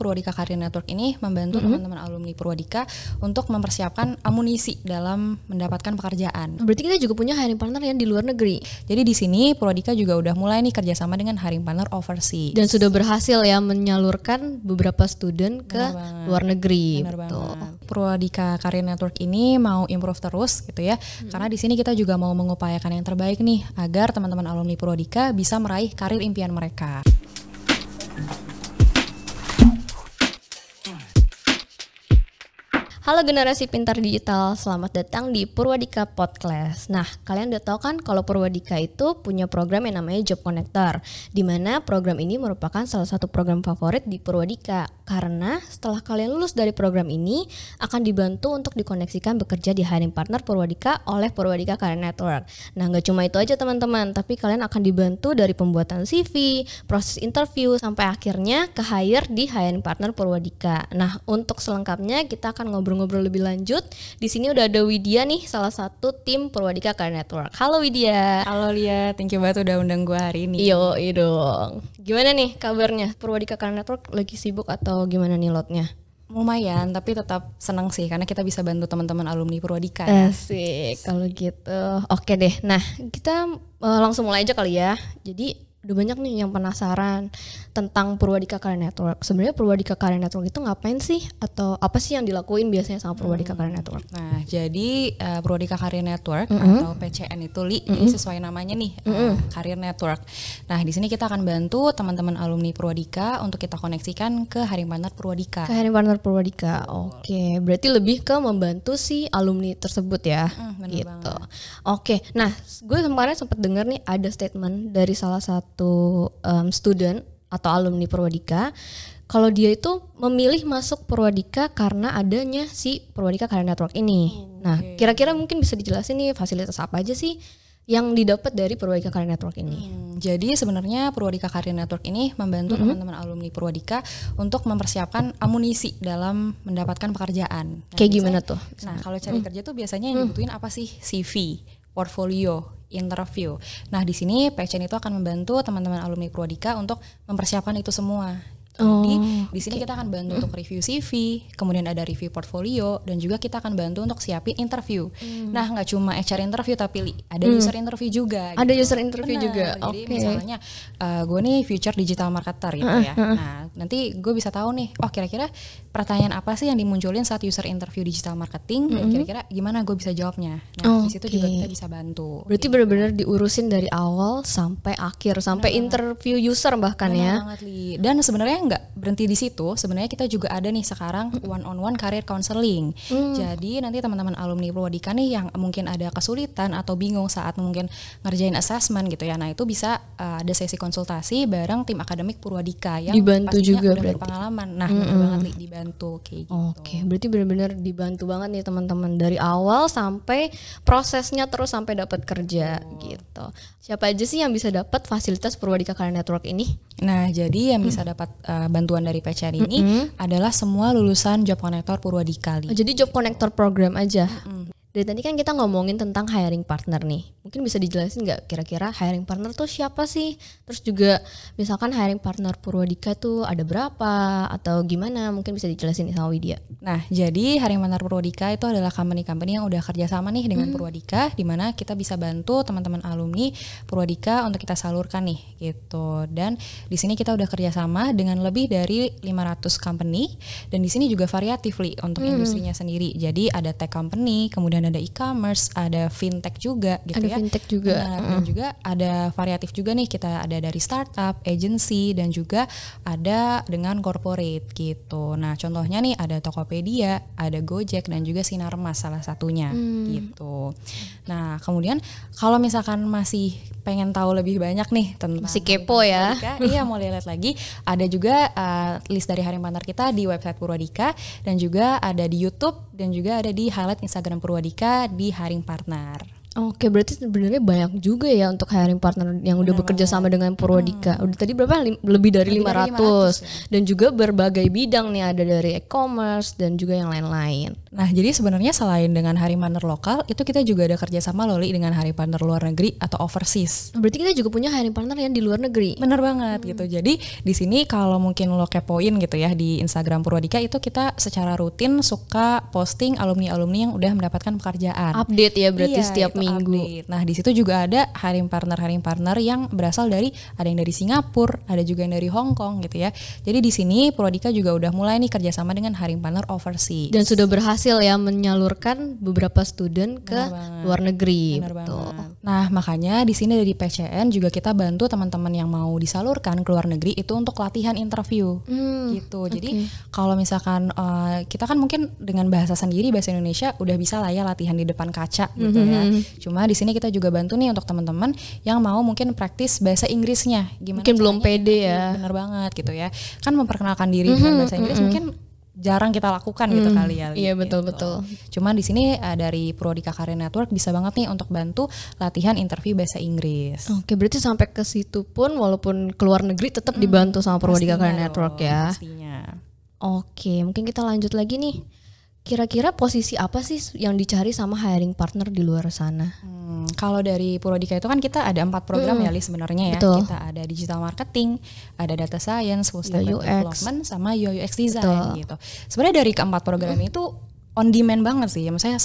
Purwadika Career Network ini membantu teman-teman alumni Purwadika untuk mempersiapkan amunisi dalam mendapatkan pekerjaan. Berarti kita juga punya hiring partner yang di luar negeri. Jadi di sini Purwadika juga udah mulai nih kerjasama dengan hiring partner overseas. Dan sudah berhasil ya menyalurkan beberapa student ke luar negeri. Benar banget. Purwadika Career Network ini mau improve terus gitu ya. Karena di sini kita juga mau mengupayakan yang terbaik nih agar teman-teman alumni Purwadika bisa meraih karir impian mereka. Halo generasi pintar digital, selamat datang di Purwadika Podcast. Nah, kalian udah tahu kan kalau Purwadika itu punya program yang namanya Job Connector, di mana program ini merupakan salah satu program favorit di Purwadika. Karena setelah kalian lulus dari program ini, akan dibantu untuk dikoneksikan bekerja di hiring partner Purwadika oleh Purwadika Career Network. Nah, nggak cuma itu aja teman-teman, tapi kalian akan dibantu dari pembuatan CV, proses interview, sampai akhirnya ke hire di hiring partner Purwadika. Nah, untuk selengkapnya kita akan ngobrol-ngobrol lebih lanjut. Di sini udah ada Widya nih, salah satu tim Purwadika Career Network. Halo Widya. Halo Lia, thank you banget udah undang gue hari ini. Yo, dong. Gimana nih kabarnya? Purwadika Career Network lagi sibuk atau gimana nih lotnya? Lumayan, tapi tetap senang sih karena kita bisa bantu teman-teman alumni Purwadika. Asik, kalau gitu. Oke deh. Nah, kita langsung mulai aja kali ya. Jadi udah banyak nih yang penasaran tentang Purwadika Career Network. Sebenarnya Purwadika Career Network itu ngapain sih? Atau apa sih yang dilakuin biasanya sama Purwadika Career Network? Nah, jadi Purwadika Career Network atau PCN itu jadi sesuai namanya nih, Career Network. Nah, di sini kita akan bantu teman-teman alumni Purwadika untuk kita koneksikan ke hiring partner Purwadika. Ke hiring partner Purwadika. Oke, berarti lebih ke membantu si alumni tersebut ya. Bener gitu. banget. Oke, nah gue kemarin sempat dengar nih ada statement dari salah satu student atau alumni Purwadika kalau dia itu memilih masuk Purwadika karena adanya si Purwadika Career Network ini. Nah, kira-kira mungkin bisa dijelasin nih fasilitas apa aja sih yang didapat dari Purwadika Career Network ini? Jadi sebenarnya Purwadika Career Network ini membantu teman-teman alumni Purwadika untuk mempersiapkan amunisi dalam mendapatkan pekerjaan. Nah, Kayak gimana tuh? Nah, kalau cari kerja tuh biasanya yang dibutuhin apa sih? CV, portfolio, interview. Nah, di sini PCN itu akan membantu teman-teman alumni Purwadika untuk mempersiapkan itu semua. Jadi di sini kita akan bantu untuk review CV, kemudian ada review portfolio, dan juga kita akan bantu untuk siapin interview. Nah, nggak cuma HR interview tapi ada user interview juga. Ada gitu. user interview juga. Jadi misalnya gue nih future digital marketer gitu ya. Nah, nanti gue bisa tahu nih, oh kira-kira pertanyaan apa sih yang dimunculin saat user interview digital marketing, dan kira-kira gimana gue bisa jawabnya. Nah, di situ juga kita bisa bantu. Berarti benar-benar diurusin dari awal sampai akhir, sampai interview user bahkan ya. Banget, Li. Dan sebenarnya nggak berhenti di situ. Sebenarnya kita juga ada nih sekarang one-on-one career counseling. Jadi nanti teman-teman alumni Purwadika nih yang mungkin ada kesulitan atau bingung saat mungkin ngerjain assessment gitu ya. Nah, itu bisa ada sesi konsultasi bareng tim akademik Purwadika yang dibantu pastinya juga udah berarti. berpengalaman. Nah, benar banget Li, dibantu kayak gitu. Oke, berarti benar-benar dibantu banget nih teman-teman dari awal sampai prosesnya terus sampai dapat kerja gitu. Siapa aja sih yang bisa dapat fasilitas Purwadika Career Network ini? Nah, jadi yang bisa dapat bantuan dari PCN ini adalah semua lulusan Job Connector Purwadika. Oh, jadi Job Connector program aja. Dari tadi kan kita ngomongin tentang hiring partner nih. Mungkin bisa dijelasin nggak kira-kira hiring partner tuh siapa sih? Terus juga misalkan hiring partner Purwadika tuh ada berapa atau gimana? Mungkin bisa dijelasin sama Widya. Nah, jadi hiring partner Purwadika itu adalah company-company yang udah kerjasama nih dengan Purwadika, di mana kita bisa bantu teman-teman alumni Purwadika untuk kita salurkan nih gitu. Dan di sini kita udah kerjasama dengan lebih dari 500 company, dan di sini juga variatif Li untuk industrinya sendiri. Jadi ada tech company, kemudian ada e-commerce, ada fintech juga gitu ya. Ada fintech juga. Dan juga ada variatif juga nih, kita ada dari startup, agency, dan juga ada dengan corporate gitu. Nah, contohnya nih ada Tokopedia, ada Gojek, dan juga Sinarmas salah satunya gitu. Nah, kemudian kalau misalkan masih pengen tahu lebih banyak nih tentang masih kepo ya. Iya, mau lihat lagi ada juga list dari hiring partner kita di website Purwadika, dan juga ada di YouTube, dan juga ada di highlight Instagram Purwadika di hiring partner. Oke, berarti sebenarnya banyak juga ya untuk hiring partner yang udah bekerja sama dengan Purwadika. Udah tadi berapa? Lebih dari 500 ya. dan juga berbagai bidang nih, ada dari e-commerce dan juga yang lain-lain. Nah, jadi sebenarnya selain dengan hiring partner lokal, itu kita juga ada kerjasama loh Li, dengan hiring partner luar negeri atau overseas. Berarti kita juga punya hiring partner yang di luar negeri. Bener banget gitu. Jadi di sini kalau mungkin lo kepoin gitu ya di Instagram Purwadika, itu kita secara rutin suka posting alumni-alumni yang udah mendapatkan pekerjaan. Update ya berarti Iya, setiap itu minggu. update. Nah, di situ juga ada hiring partner yang berasal dari, ada yang dari Singapura, ada juga yang dari Hong Kong gitu ya. Jadi di sini Purwadika juga udah mulai nih kerjasama dengan hiring partner overseas. Dan sudah berhasil ya menyalurkan beberapa student ke luar negeri. Benar banget. Nah, makanya di sini dari PCN juga kita bantu teman-teman yang mau disalurkan ke luar negeri itu untuk latihan interview gitu. Jadi kalau misalkan kita kan mungkin dengan bahasa sendiri, bahasa Indonesia udah bisa lah ya latihan di depan kaca gitu ya. Cuma di sini kita juga bantu nih untuk teman-teman yang mau mungkin praktis bahasa Inggrisnya. Gimana Mungkin belum caranya pede interview. ya. Bener banget gitu ya. Kan memperkenalkan diri dengan bahasa Inggris mungkin jarang kita lakukan gitu kali ya. Iya, gitu. betul. Cuma di sini dari Purwadika Career Network bisa banget nih untuk bantu latihan interview bahasa Inggris. Oke, berarti sampai ke situ pun walaupun keluar negeri tetap dibantu sama Purwadika Career Pastinya Network dong, ya. Pastinya. Oke, mungkin kita lanjut lagi nih. Kira-kira posisi apa sih yang dicari sama hiring partner di luar sana? Kalau dari Purwadika itu kan kita ada 4 program ya Li sebenarnya ya. Betul. Kita ada digital marketing, ada data science, full stack web UX. development, sama UI UX design gitu. Sebenarnya dari keempat program itu on demand banget sih. Ya, maksudnya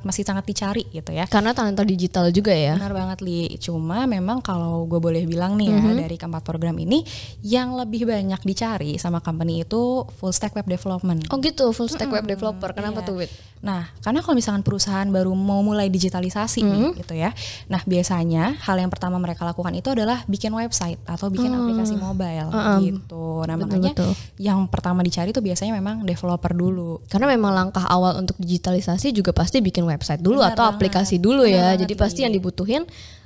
masih sangat dicari gitu ya. Karena talenta digital juga ya. Benar banget Li. Cuma memang kalau gue boleh bilang nih ya, dari keempat program ini yang lebih banyak dicari sama company itu full stack web development. Oh gitu, full stack web developer. Kenapa Iya. tuh, Wit? Nah, karena kalau misalkan perusahaan baru mau mulai digitalisasi nih, gitu ya. Nah, biasanya hal yang pertama mereka lakukan itu adalah bikin website atau bikin aplikasi mobile gitu. Nah, makanya betul. yang pertama dicari itu biasanya memang developer dulu. Karena memang langkah awal untuk digitalisasi juga pasti bikin website dulu Benar atau banget. aplikasi dulu ya. Benar Jadi banget, pasti yang dibutuhin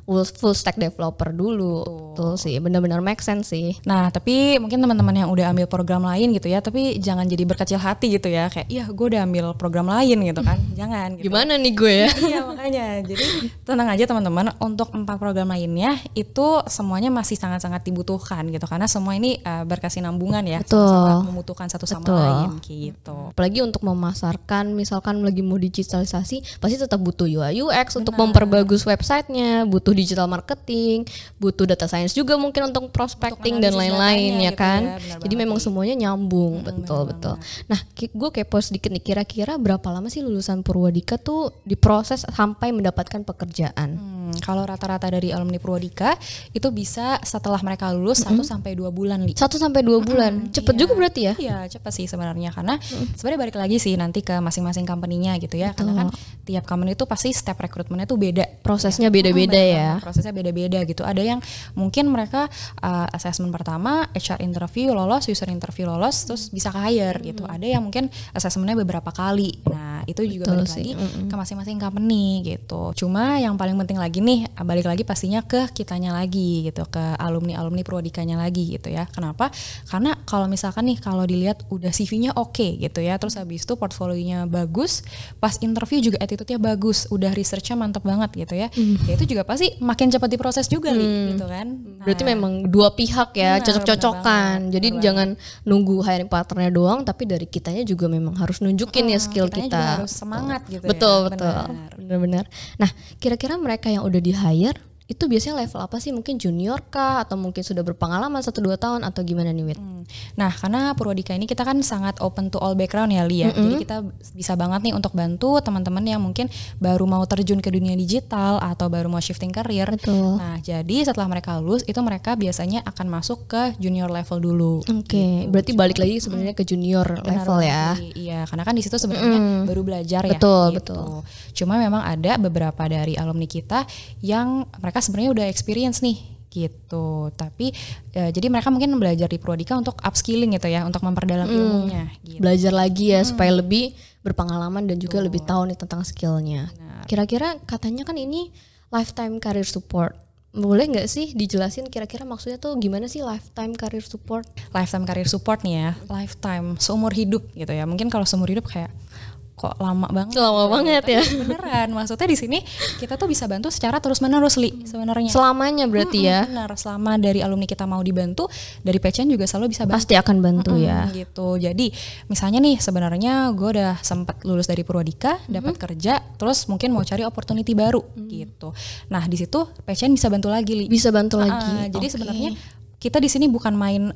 full stack developer dulu. Betul sih, benar-benar make sense sih. Nah, tapi mungkin teman-teman yang udah ambil program lain gitu ya, tapi jangan jadi berkecil hati gitu ya. Kayak, iya gue udah ambil program lain gitu kan. Jangan gitu. Gimana nih gue ya? Iya makanya, jadi tenang aja teman-teman, untuk 4 program lainnya itu semuanya masih sangat-sangat dibutuhkan gitu, karena semua ini berkesinambungan ya, Betul. sama-sama membutuhkan satu sama Betul. lain gitu. Apalagi untuk memasarkan, misalkan lagi mau digitalisasi, pasti tetap butuh UI UX untuk memperbagus websitenya, butuh digital marketing, butuh data science juga mungkin untuk prospecting dan analisis lain-lain datanya ya gitu kan. ya, benar Jadi banget memang nih. semuanya nyambung, betul. Nah, gue kepo sedikit nih, kira-kira berapa lama sih lulusan Purwadika tuh diproses sampai mendapatkan pekerjaan? Kalau rata-rata dari alumni Purwadika itu bisa setelah mereka lulus 1-2 bulan Li. 1-2 bulan, cepet Iya. juga berarti ya? Iya cepat sih sebenarnya, karena sebenarnya balik lagi sih nanti ke masing-masing company-nya gitu ya. Karena kan tiap company itu pasti step rekrutmennya tuh beda. Prosesnya beda-beda Benar ya. banget, prosesnya beda-beda gitu. Ada yang mungkin mereka assessment pertama, HR interview lolos, user interview lolos, terus bisa ke hire gitu. Ada yang mungkin assessmentnya beberapa kali. Nah itu juga Betul balik sih, lagi ke masing-masing company gitu. Cuma yang paling penting lagi nih, balik lagi pastinya ke kitanya lagi gitu, ke alumni Purwadikanya lagi gitu ya. Kenapa? Karena kalau misalkan nih, kalau dilihat udah CV-nya oke gitu ya, terus habis itu portfolionya bagus, pas interview juga attitude-nya bagus, udah research-nya mantep banget gitu ya. Ya itu juga pasti makin cepat diproses juga Li, gitu kan. Berarti memang dua pihak ya, Benar, cocok-cocokan. benar banget, Jadi benar jangan nunggu hiring partnernya doang, tapi dari kitanya juga memang harus nunjukin ya skill kitanya kita. juga harus semangat gitu ya. Betul. Benar. Benar-benar. Nah, kira-kira mereka yang udah di hire itu biasanya level apa sih? Mungkin junior kah atau mungkin sudah berpengalaman 1-2 tahun atau gimana nih, Wit? Nah, karena Purwadika ini kita kan sangat open to all background ya, Lia. Jadi kita bisa banget nih untuk bantu teman-teman yang mungkin baru mau terjun ke dunia digital atau baru mau shifting career. Betul. Nah, jadi setelah mereka lulus, itu mereka biasanya akan masuk ke junior level dulu. Oke, berarti balik lagi sebenarnya ke junior Benar level banget, ya. Li. Iya, karena kan di situ sebenarnya baru belajar ya. Betul, gitu. betul. Cuma memang ada beberapa dari alumni kita yang mereka sebenarnya udah experience nih gitu. Tapi jadi mereka mungkin belajar di Purwadika untuk upskilling gitu ya, untuk memperdalam ilmunya gitu. Belajar lagi ya supaya lebih berpengalaman dan juga lebih tahu nih tentang skillnya. Kira-kira katanya kan ini lifetime career support. Boleh nggak sih dijelasin kira-kira maksudnya tuh gimana sih lifetime career support? Lifetime career support nih ya, lifetime seumur hidup gitu ya. Mungkin kalau seumur hidup kayak kok lama banget. Lama banget ya. Beneran, maksudnya di sini kita tuh bisa bantu secara terus-menerus Li sebenarnya. Selamanya berarti ya. Benar, selama dari alumni kita mau dibantu, dari PCN juga selalu bisa bantu. Pasti akan bantu ya. Gitu. Jadi misalnya nih sebenarnya gue udah sempat lulus dari Purwadika, dapat kerja, terus mungkin mau cari opportunity baru gitu. Nah di situ PCN bisa bantu lagi Li. Bisa bantu lagi. Jadi sebenarnya kita di sini bukan main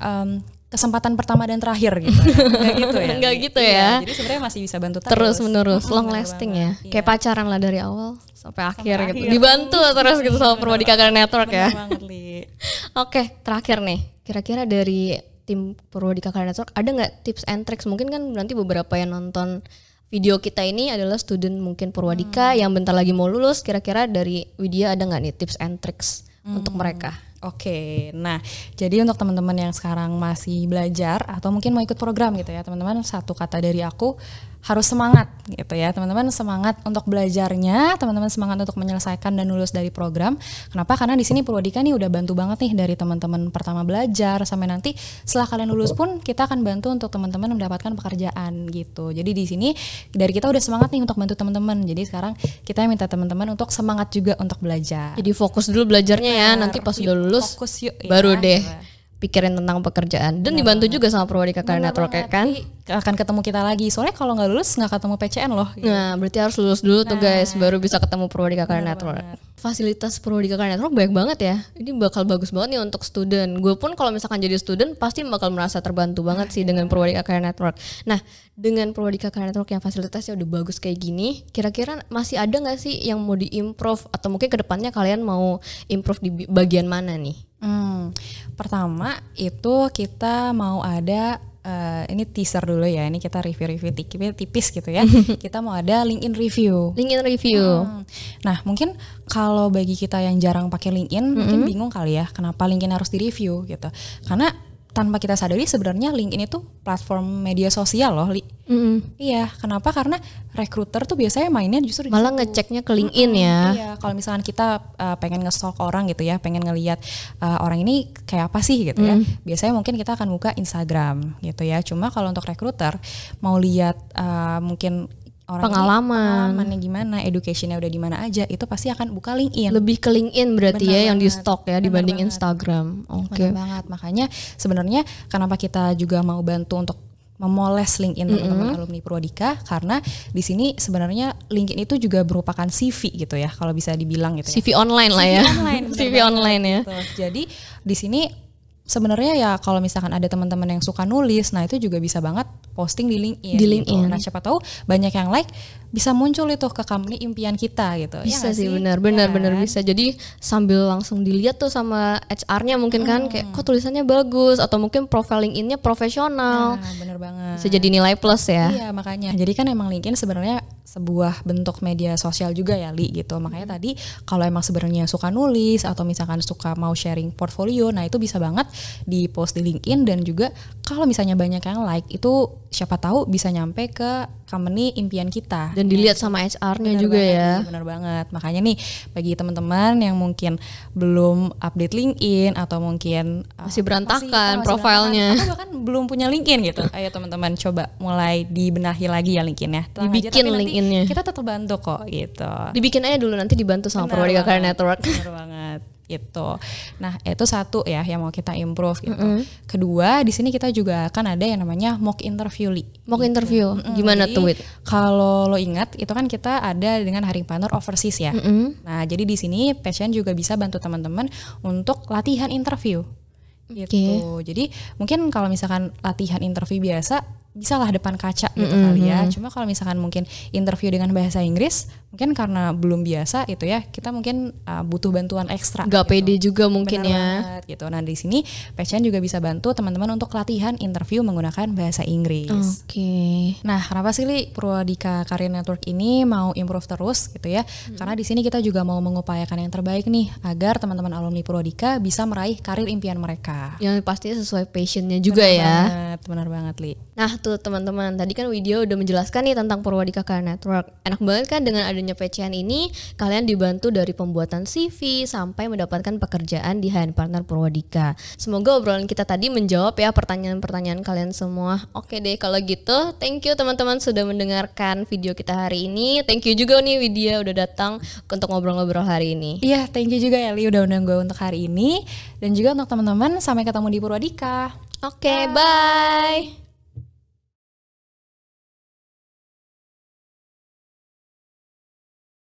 kesempatan pertama dan terakhir gitu. Enggak gitu ya. Enggak gitu Iya, ya. jadi sebenarnya masih bisa bantu Terus menerus, long bener lasting banget. ya. Kayak pacaran lah dari awal sampai akhir gitu. Dibantu terus gitu sama Purwadika Career Network ya. Bener banget, Li. Oke, terakhir nih. Kira-kira dari tim Purwadika Career Network ada nggak tips and tricks? Mungkin kan nanti beberapa yang nonton video kita ini adalah student mungkin Purwadika yang bentar lagi mau lulus. Kira-kira dari Widya ada nggak nih tips and tricks untuk mereka? Oke, nah jadi untuk teman-teman yang sekarang masih belajar atau mungkin mau ikut program gitu ya teman-teman, satu kata dari aku, harus semangat gitu ya teman-teman, semangat untuk belajarnya, teman-teman semangat untuk menyelesaikan dan lulus dari program. Kenapa? Karena di sini Purwadika nih udah bantu banget nih dari teman-teman pertama belajar sampai nanti setelah kalian lulus pun kita akan bantu untuk teman-teman mendapatkan pekerjaan gitu. Jadi di sini dari kita udah semangat nih untuk bantu teman-teman. Jadi sekarang kita minta teman-teman untuk semangat juga untuk belajar. Jadi fokus dulu belajarnya ya, nanti pas udah lulus fokus yuk, baru ya, deh gitu. pikirin tentang pekerjaan dan dibantu juga sama Purwadika Career Network ya kan. Akan ketemu kita lagi, soalnya kalau nggak lulus nggak ketemu PCN loh gitu. Nah berarti harus lulus dulu tuh guys, baru bisa ketemu Purwadika Career Network. Fasilitas Purwadika Career Network banyak banget ya. Ini bakal bagus banget nih untuk student. Gue pun kalau misalkan jadi student pasti bakal merasa terbantu banget sih dengan Purwadika Career Network. Nah dengan Purwadika Career Network yang fasilitasnya udah bagus kayak gini, kira-kira masih ada nggak sih yang mau diimprove atau mungkin kedepannya kalian mau improve di bagian mana nih? Pertama itu kita mau ada ini teaser dulu ya, ini kita review tipis gitu ya. Kita mau ada LinkedIn review. LinkedIn review. Nah mungkin kalau bagi kita yang jarang pakai LinkedIn mungkin bingung kali ya kenapa LinkedIn harus di review gitu. Karena tanpa kita sadari sebenarnya LinkedIn itu platform media sosial loh, Li. Iya, kenapa? Karena recruiter tuh biasanya mainnya justru malah ngeceknya ke LinkedIn ya. Iya, kalau misalkan kita pengen nge-stalk orang gitu ya, pengen ngelihat orang ini kayak apa sih gitu ya. Biasanya mungkin kita akan buka Instagram gitu ya. Cuma kalau untuk recruiter mau lihat mungkin orang pengalamannya gimana, educationnya udah di mana aja, itu pasti akan buka LinkedIn. Lebih ke LinkedIn berarti Bener ya yang di banget. stok ya dibanding Bener banget. Instagram. Oke. Benar banget, makanya sebenarnya kenapa kita juga mau bantu untuk memoles LinkedIn teman-teman alumni Purwadika, karena di sini sebenarnya LinkedIn itu juga merupakan CV gitu ya, kalau bisa dibilang gitu ya. CV online lah ya. Online, bener CV banget online ya. gitu. Jadi di sini sebenarnya ya kalau misalkan ada teman-teman yang suka nulis, nah itu juga bisa banget posting di LinkedIn. Di LinkedIn. Gitu. Nah siapa tahu banyak yang like, bisa muncul itu ke company impian kita gitu. Bisa Ya sih nggak benar Ya. bisa. Jadi sambil langsung dilihat tuh sama HR-nya mungkin kan kayak kok tulisannya bagus atau mungkin profile LinkedIn-nya profesional. Nah, bener banget. Bisa jadi nilai plus ya. Iya makanya. Jadi kan emang LinkedIn sebenarnya sebuah bentuk media sosial juga ya Li gitu. Makanya tadi kalau emang sebenarnya suka nulis atau misalkan suka mau sharing portfolio, nah itu bisa banget di post di LinkedIn. Dan juga kalau misalnya banyak yang like, itu siapa tahu bisa nyampe ke company impian kita. Dan dilihat sama HR-nya Bener juga banget, ya. Li, bener banget. Makanya nih bagi teman-teman yang mungkin belum update LinkedIn atau mungkin Masih berantakan masih profilnya. berantakan, atau bahkan belum punya LinkedIn gitu. Ayo teman-teman coba mulai dibenahi lagi ya LinkedIn ya. Tenang aja, Dibikin tapi nanti LinkedIn-nya. kita tetap bantu kok gitu. Dibikin aja dulu nanti dibantu sama Bener Purwadika Career banget, Network. Bener banget gitu. Nah, itu satu ya yang mau kita improve gitu. Kedua, di sini kita juga akan ada yang namanya mock interview Li. Mock interview. Gimana Jadi, tuh, Wit? Kalau lo ingat itu kan kita ada dengan Hiring Planner Overseas ya. Nah, jadi di sini PCN juga bisa bantu teman-teman untuk latihan interview. Gitu. Jadi mungkin kalau misalkan latihan interview biasa bisa lah depan kaca gitu kali ya. Cuma kalau misalkan mungkin interview dengan bahasa Inggris, mungkin karena belum biasa itu ya, kita mungkin butuh bantuan ekstra. Gak gitu. pede juga mungkin Bener ya. banget, gitu. Nah di sini PCN juga bisa bantu teman-teman untuk latihan interview menggunakan bahasa Inggris. Oke. Nah, kenapa sih Li Purwadika Career Network ini mau improve terus gitu ya? Karena di sini kita juga mau mengupayakan yang terbaik nih agar teman-teman alumni Purwadika bisa meraih karir impian mereka. Yang pasti sesuai passionnya juga ya. Benar banget Li. Nah tuh tuh teman-teman. Tadi kan Widya udah menjelaskan nih tentang Purwadika Career Network. Enak banget kan dengan adanya PCN ini, kalian dibantu dari pembuatan CV sampai mendapatkan pekerjaan di hiring partner Purwadika. Semoga obrolan kita tadi menjawab ya pertanyaan-pertanyaan kalian semua. Oke deh kalau gitu, thank you teman-teman sudah mendengarkan video kita hari ini. Thank you juga nih Widya udah datang untuk ngobrol-ngobrol hari ini. Iya, thank you juga Eli udah undang gue untuk hari ini. Dan juga untuk teman-teman, sampai ketemu di Purwadika. Oke, bye.